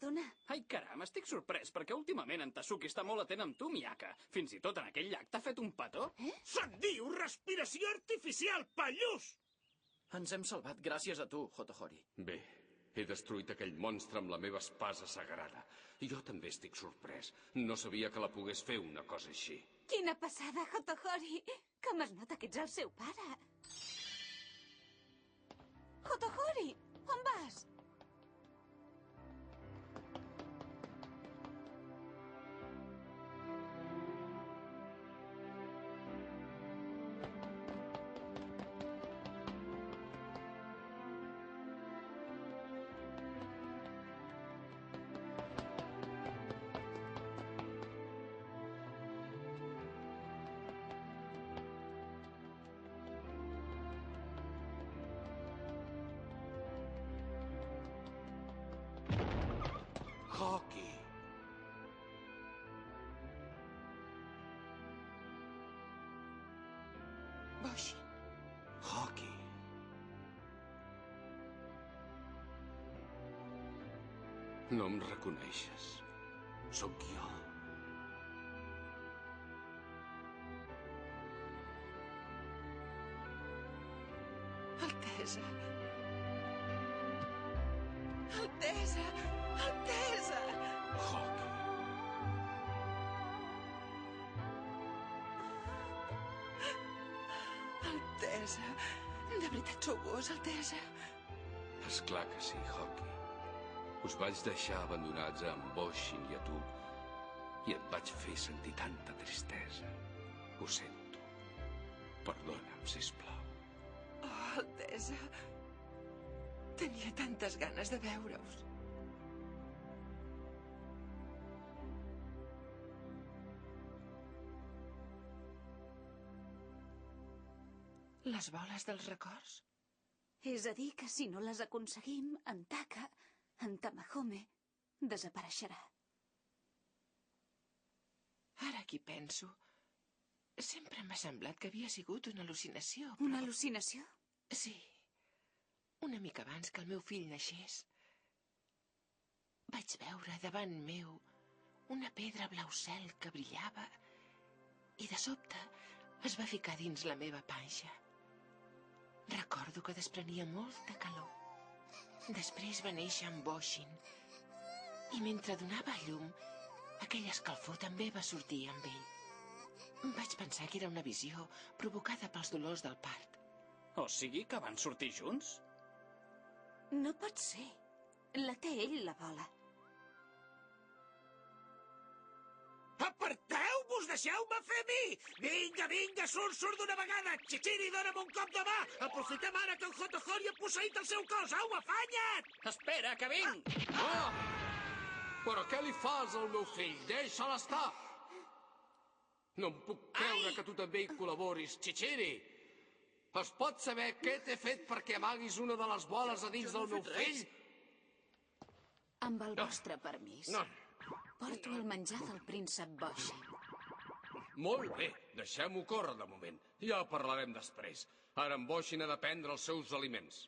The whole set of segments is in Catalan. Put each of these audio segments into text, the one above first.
perdona. Ai, caram, estic sorprès, perquè últimament en Tasuki està molt atent amb tu, Miyaka. Fins i tot en aquell llac t'ha fet un petó. Se'n diu respiració artificial, pallús! Ens hem salvat gràcies a tu, Hotohori. Bé, he destruït aquell monstre amb la meva espasa sagrada. I jo també estic sorprès. No sabia que la pogués fer una cosa així. Quina passada, Hotohori! Com es nota que ets el seu pare. Hotohori, on vas? Hoki! Boshi. Hoki! No em reconeixes. Sóc jo. Altesa. Altesa. Altesa. Hoki. Altesa. De veritat sou vos, Altesa? Esclar que sí, Hoki. Us vaig deixar abandonats a en Boshin i a tu i et vaig fer sentir tanta tristesa. Ho sento. Perdona'm, sisplau. Oh, Altesa. Tenia tantes ganes de veure-us. Les boles dels records? És a dir, que si no les aconseguim, en Taka, en Tamahome, desapareixerà. Ara aquí penso. Sempre m'ha semblat que havia sigut una al·lucinació. Una al·lucinació? Sí. Una mica abans que el meu fill naixés, vaig veure davant meu una pedra blau cel que brillava i de sobte es va ficar dins la meva panxa. Recordo que desprenia molta calor. Després va néixer en Boshin i mentre donava llum, aquella escalfor també va sortir amb ell. Vaig pensar que era una visió provocada pels dolors del part. O sigui que van sortir junts? No pot ser. La té ell, la bola. Aparteu-vos! Deixeu-me fer a mi! Vinga, vinga, surt d'una vegada! Chichiri, dona'm un cop de mà! Aprofitem ara que el Hotohori ha posseït el seu cos! Au, afanya't! Espera, que vinc! Però què li fas al meu fill? Deixa'l estar! No em puc creure que tu també hi col·laboris, Chichiri! Es pot saber què t'he fet perquè amaguis una de les boles a dins del meu fill? Amb el vostre permís. No. Porto el menjar del príncep Boshin. Molt bé, deixem-ho córrer de moment. Ja parlarem després. Ara en Boshin ha de prendre els seus aliments.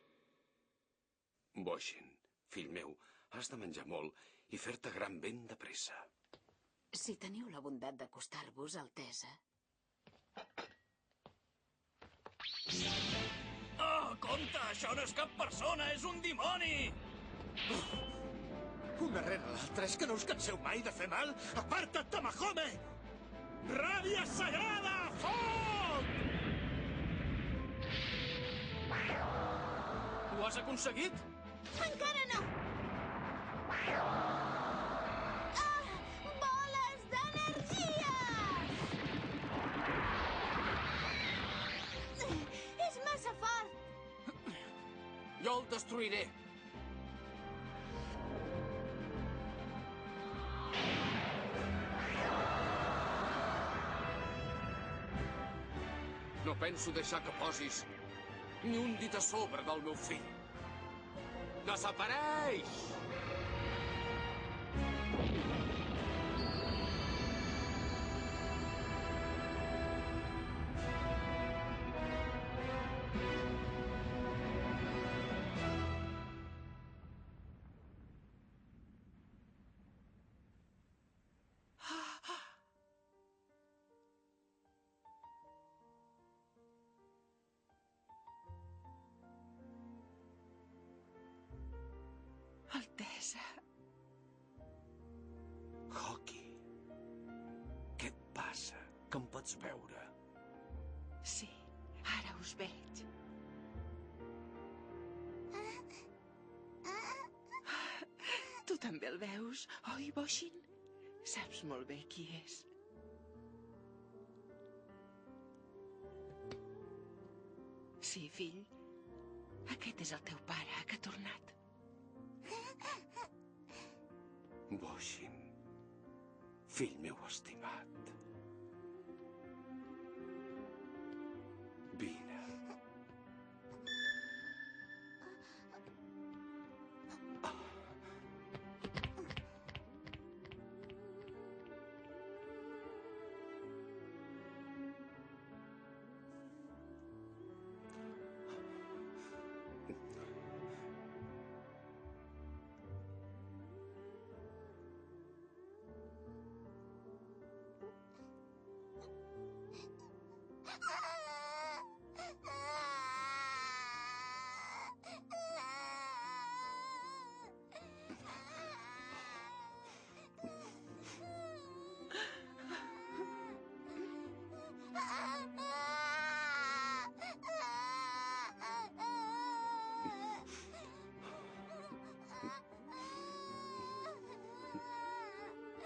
Boshin, fill meu, has de menjar molt i fer-te gran ben de pressa. Si teniu la bondat d'acostar-vos, Altesa. Oh, compte! Això no és cap persona, és un dimoni! Una rere l'altra, és que no us canseu mai de fer mal? Aparta't, Tamahome! Ràbia sagrada! Foc! Ho has aconseguit? Encara no! Boles d'energia! És massa fort! Jo el destruiré. No penso deixar que posis ni un dit a sobre del meu fill. Desapareix! que em pots veure? Sí, ara us veig. Tu també el veus, oi, Boshin? Saps molt bé qui és. Sí, fill. Aquest és el teu pare, que ha tornat. Boshin, fill meu estimat. Vine.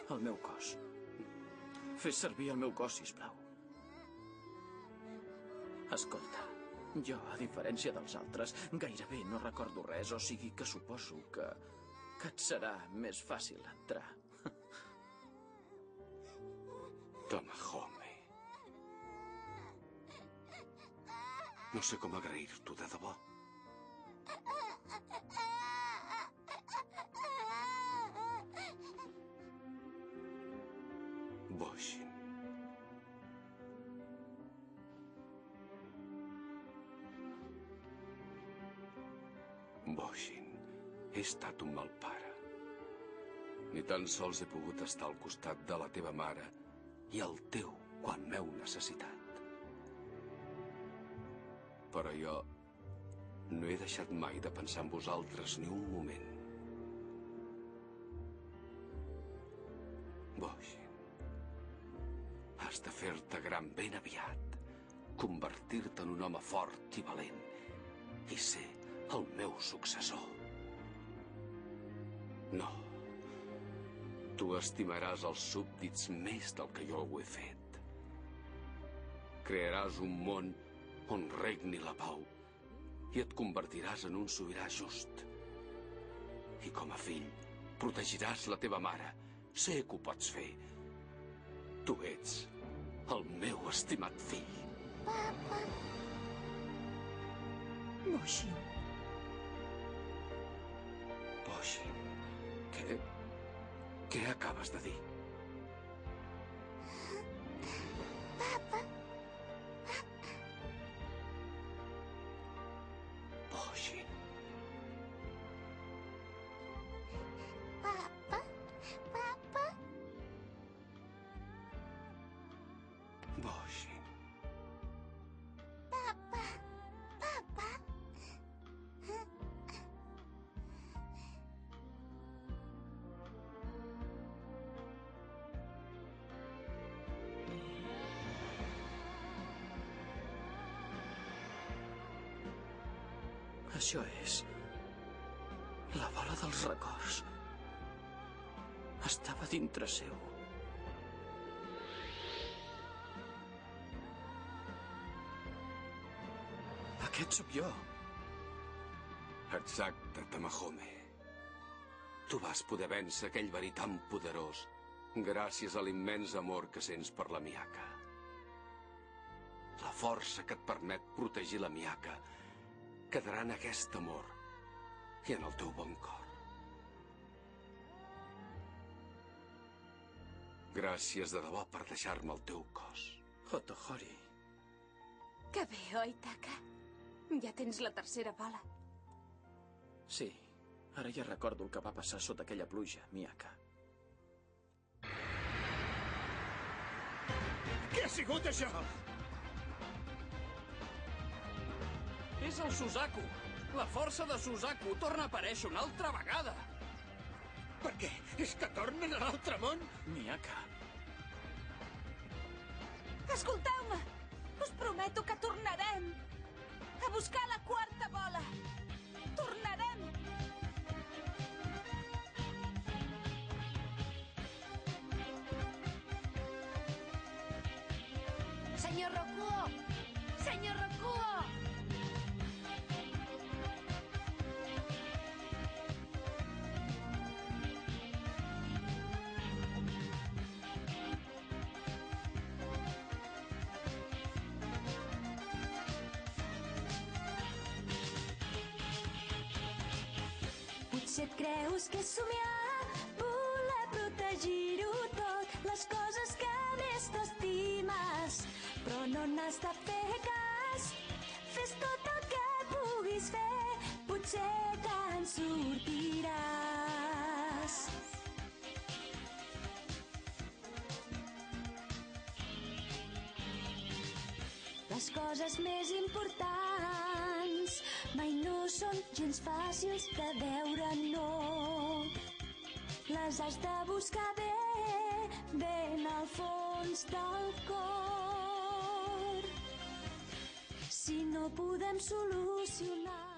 El meu cos. Fes servir el meu cos, sisplau. Escolta, jo, a diferència dels altres, gairebé no recordo res, o sigui que suposo que et serà més fàcil entrar. Tamahome. No sé com agrair-t'ho, de debò. Boshin. Boshin, he estat un mal pare. Ni tan sols he pogut estar al costat de la teva mare i el teu quan m'heu necessitat. Però jo no he deixat mai de pensar en vosaltres ni un moment. Boshin, has de fer-te gran ben aviat, convertir-te en un home fort i valent i ser el meu successor. No, tu estimaràs els súbdits més del que jo ho he fet. Crearàs un món on regni la pau i et convertiràs en un sobirà just. I com a fill, protegiràs la teva mare. Sé que ho pots fer. Tu ets el meu estimat fill. Papa. Boshin. Boshin, què acabes de dir? Papa. Boshin. Papa. Papa. Boshin. Papa. Papa. Això és... la bola dels records. Estava dintre seu. Aquest sóc jo. Exacte, Tamahome. Tu vas poder vèncer aquell verí tan poderós gràcies a l'immens amor que sents per la Miyaka. La força que et permet protegir la Miyaka quedarà en aquest amor i en el teu bon cor. Gràcies de debò per deixar-me el teu cos. Hotohori. Que bé, oi, Taka? Ja tens la tercera bola. Sí, ara ja recordo el que va passar sota aquella pluja, Miyaka. Què ha sigut això? És el Suzaku. La força de Suzaku torna a aparèixer una altra vegada. Per què? És que tornen a l'altre món? Miyaka. Escolteu-me! Us prometo que tornarem a buscar la quarta bola. Tornarem! Senyor Rokuo! Senyor Rokuo! Potser et creus que és somiar, voler protegir-ho tot, les coses que més t'estimes, però no n'has de fer cas. Fes tot el que puguis fer, potser te'n sortiràs. Les coses més importants mai no són gens fàcils de veure, no. Les has de buscar bé, ben al fons del cor. Si no podem solucionar